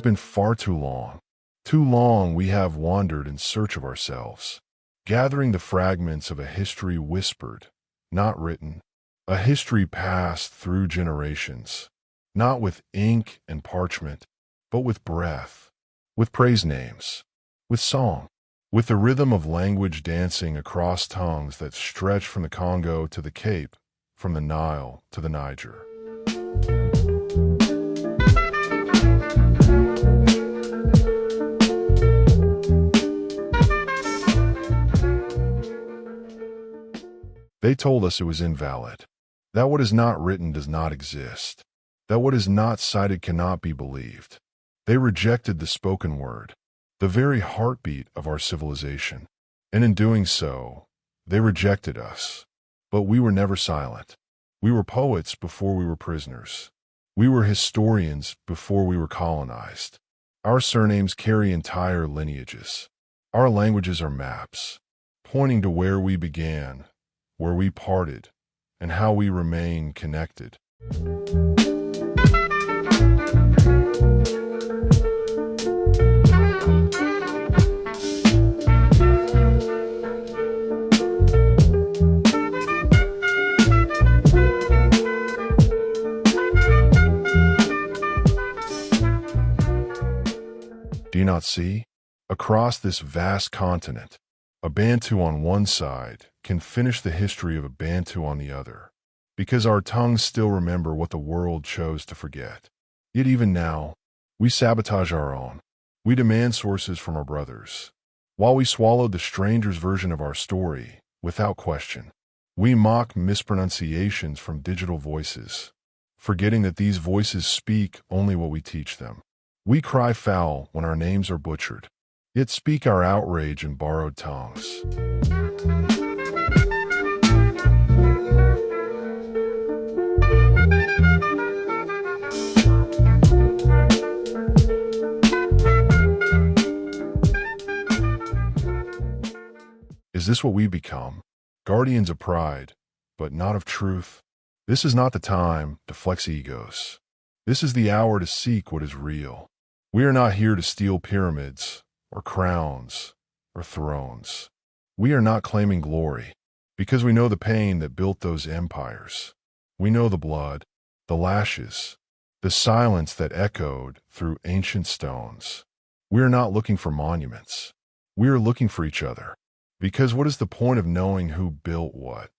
been far too long. Too long we have wandered in search of ourselves, gathering the fragments of a history whispered, not written, a history passed through generations, not with ink and parchment, but with breath, with praise names, with song, with the rhythm of language dancing across tongues that stretch from the Congo to the Cape, from the Nile to the Niger. They told us it was invalid, that what is not written does not exist, that what is not cited cannot be believed. They rejected the spoken word, the very heartbeat of our civilization, and in doing so, they rejected us. But we were never silent. We were poets before we were prisoners. We were historians before we were colonized. Our surnames carry entire lineages. Our languages are maps, pointing to where we began, where we parted, and how we remain connected. Do you not see? Across this vast continent, a Bantu on one side can finish the history of a Bantu on the other, because our tongues still remember what the world chose to forget. Yet even now, we sabotage our own. We demand sources from our brothers. While we swallowed the stranger's version of our story, without question, we mock mispronunciations from digital voices, forgetting that these voices speak only what we teach them. We cry foul when our names are butchered, yet speak our outrage in borrowed tongues. Is this what we become? Guardians of pride, but not of truth? This is not the time to flex egos. This is the hour to seek what is real. We are not here to steal pyramids, or crowns, or thrones. We are not claiming glory, because we know the pain that built those empires. We know the blood, the lashes, the silence that echoed through ancient stones. We are not looking for monuments. We are looking for each other. Because what is the point of knowing who built what,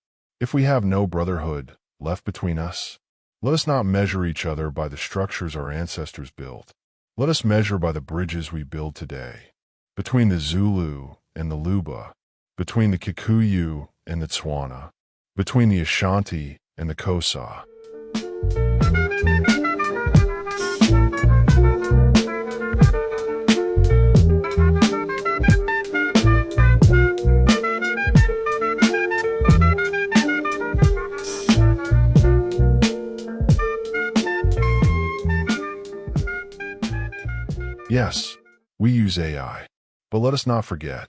if we have no brotherhood left between us? Let us not measure each other by the structures our ancestors built. Let us measure by the bridges we build today, between the Zulu and the Luba, between the Kikuyu and the Tswana, between the Ashanti and the Xhosa. Yes, we use AI, but let us not forget,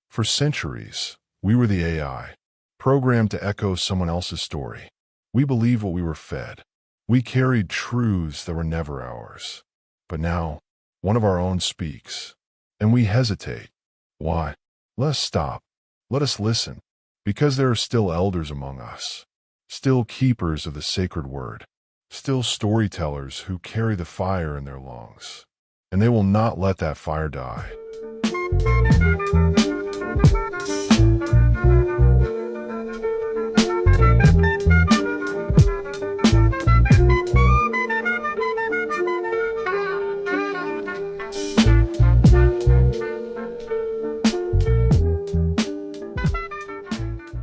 for centuries, we were the AI, programmed to echo someone else's story. We believed what we were fed. We carried truths that were never ours. But now, one of our own speaks, and we hesitate. Why? Let us stop. Let us listen, because there are still elders among us, still keepers of the sacred word, still storytellers who carry the fire in their lungs. And they will not let that fire die.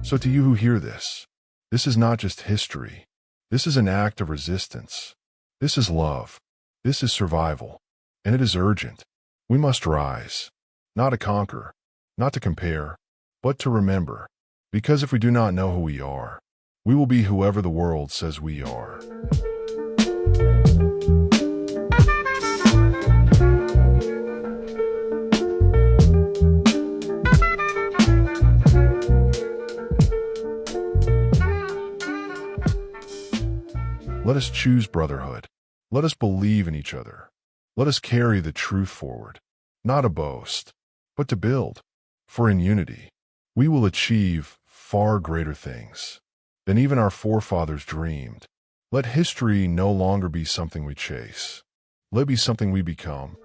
So to you who hear this is not just history. This is an act of resistance. This is love. This is survival. And it is urgent. We must rise, not to conquer, not to compare, but to remember. Because if we do not know who we are, we will be whoever the world says we are. Let us choose brotherhood. Let us believe in each other. Let us carry the truth forward, not to boast, but to build. For in unity, we will achieve far greater things than even our forefathers dreamed. Let history no longer be something we chase. Let it be something we become.